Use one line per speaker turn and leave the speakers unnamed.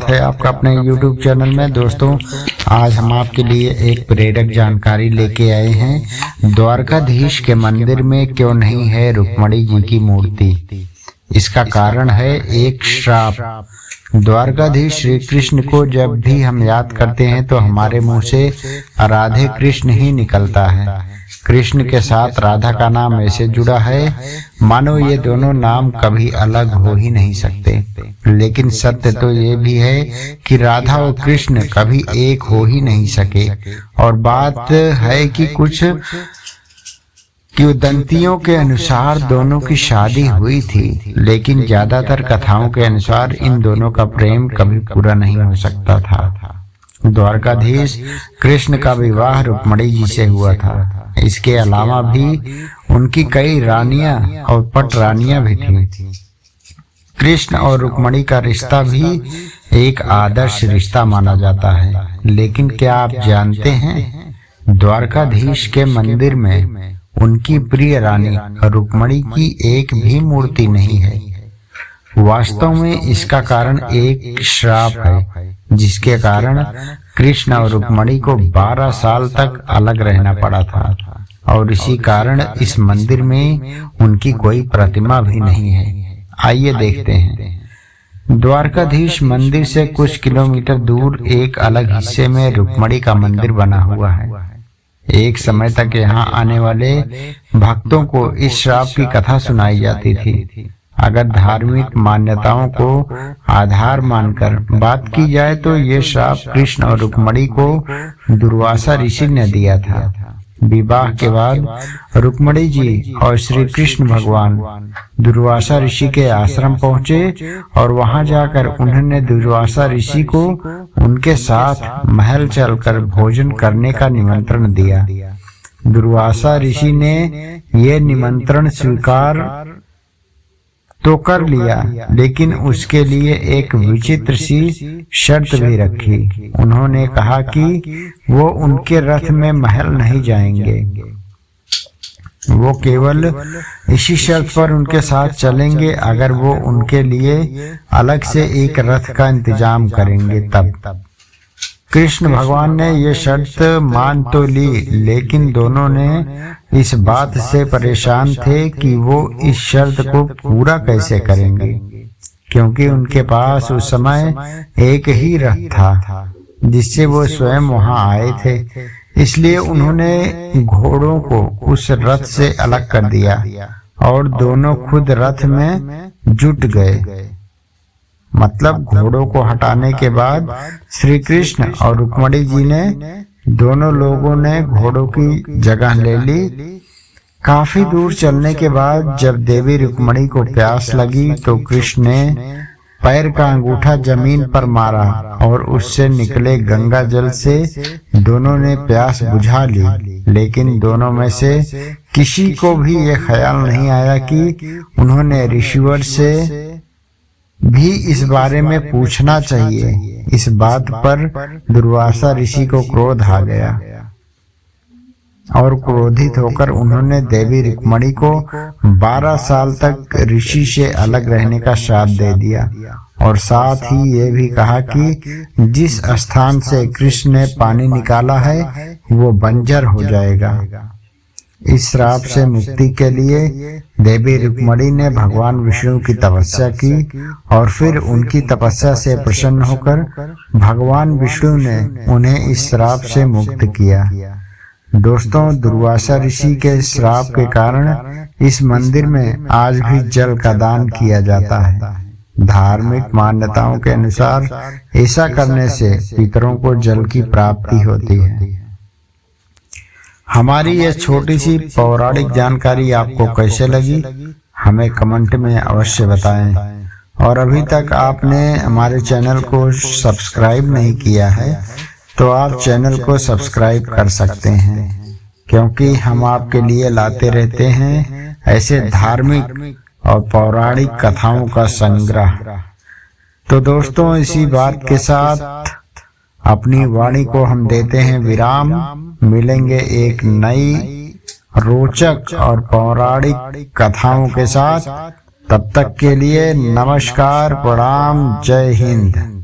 है आपका अपने YouTube चैनल में। दोस्तों, आज हम आपके लिए एक प्रेरक जानकारी लेके आए हैं। द्वारकाधीश के मंदिर में क्यों नहीं है रुक्मणी जी की मूर्ति? इसका कारण है एक श्राप। द्वारकाधीश श्री कृष्ण को जब भी हम याद करते हैं तो हमारे मुंह से राधे कृष्ण ही निकलता है। कृष्ण के साथ राधा का नाम ऐसे जुड़ा है मानो ये दोनों नाम कभी अलग हो ही नहीं सकते। लेकिन सत्य तो ये भी है कि राधा और कृष्ण कभी एक हो ही नहीं सके। और बात है कि कुछ किंवदंतियों के अनुसार दोनों की शादी हुई थी, लेकिन ज्यादातर कथाओं के अनुसार इन दोनों का प्रेम कभी पूरा नहीं हो सकता था। द्वारकाधीश कृष्ण का विवाह रुक्मणी जी से हुआ था। इसके अलावा भी उनकी कई रानियां और पट रानियां भी थीं। कृष्ण और रुक्मणी का रिश्ता भी एक आदर्श रिश्ता माना जाता है। लेकिन क्या आप जानते हैं, द्वारकाधीश के मंदिर में उनकी प्रिय रानी रुक्मणी की एक भी मूर्ति नहीं है। वास्तव में इसका कारण एक श्राप है, जिसके कारण कृष्ण और रुक्मणी को 12 साल तक अलग रहना पड़ा था। और इसी कारण इस मंदिर में उनकी कोई प्रतिमा भी नहीं है। आइए देखते हैं। द्वारकाधीश मंदिर से कुछ किलोमीटर दूर एक अलग हिस्से में रुक्मणी का मंदिर बना हुआ है। एक समय तक यहाँ आने वाले भक्तों को इस श्राप की कथा सुनाई जाती थी। अगर धार्मिक मान्यताओं को आधार मानकर बात की जाए तो ये श्राप कृष्ण और रुक्मणी को दुर्वासा ऋषि ने दिया था। विवाह के बाद रुक्मणी जी और श्री कृष्ण भगवान दुर्वासा ऋषि के आश्रम पहुँचे और वहां जाकर उन्होंने दुर्वासा ऋषि को उनके साथ महल चलकर भोजन करने का निमंत्रण दिया। दुर्वासा ऋषि ने यह निमंत्रण स्वीकार तो कर लिया, लेकिन उसके लिए एक विचित्र सी शर्त भी रखी। उन्होंने कहा कि वो उनके रथ में महल नहीं जाएंगे, वो केवल इसी शर्त पर उनके साथ चलेंगे अगर वो उनके लिए अलग से एक रथ का इंतजाम करेंगे तब। कृष्ण भगवान ने ये शर्त मान तो ली, लेकिन दोनों ने इस बात से परेशान थे कि वो इस शर्त को पूरा कैसे करेंगे, क्योंकि उनके पास उस समय एक ही रथ था जिससे वो स्वयं वहां आए थे। इसलिए उन्होंने घोड़ों को उस रथ से अलग कर दिया और दोनों खुद रथ में जुट गए। मतलब घोड़ों को हटाने के बाद श्री कृष्ण और रुक्मणी जी ने दोनों लोगों ने घोड़ों की जगह ले ली। काफी दूर चलने के बाद जब देवी रुक्मणी को प्यास लगी तो कृष्ण ने पैर का अंगूठा जमीन पर मारा और उससे निकले गंगा जल से दोनों ने प्यास बुझा ली। लेकिन दोनों में से किसी को भी यह ख्याल नहीं आया कि उन्होंने ऋषिवर से भी इस बारे में पूछना चाहिए। इस बात पर दुर्वासा ऋषि को क्रोध आ गया और क्रोधित होकर उन्होंने देवी रुक्मणी को 12 साल तक ऋषि से अलग रहने का श्राप दे दिया और साथ ही ये भी कहा कि जिस स्थान से कृष्ण ने पानी निकाला है वो बंजर हो जाएगा। इस श्राप से मुक्ति के लिए देवी रुक्मणी ने भगवान विष्णु की तपस्या की और फिर उनकी तपस्या से प्रसन्न होकर भगवान विष्णु ने उन्हें इस श्राप से मुक्त किया। दोस्तों, दुर्वासा ऋषि के श्राप के कारण इस मंदिर में आज भी जल का दान किया जाता है। धार्मिक मान्यताओं के अनुसार ऐसा करने से पितरों को जल की प्राप्ति होती है। हमारी यह छोटी सी पौराणिक जानकारी आपको कैसे लगी, हमें कमेंट में अवश्य बताएं। और अभी तक आपने हमारे चैनल को सब्सक्राइब नहीं किया है तो आप चैनल को सब्सक्राइब कर सकते हैं, क्योंकि हम आपके लिए लाते रहते हैं ऐसे धार्मिक और पौराणिक कथाओं का संग्रह। तो दोस्तों, इसी बात के साथ अपनी वाणी को हम देते हैं विराम। मिलेंगे एक नई रोचक और पौराणिक कथाओं के साथ। तब तक के लिए नमस्कार, प्रणाम, जय हिंद।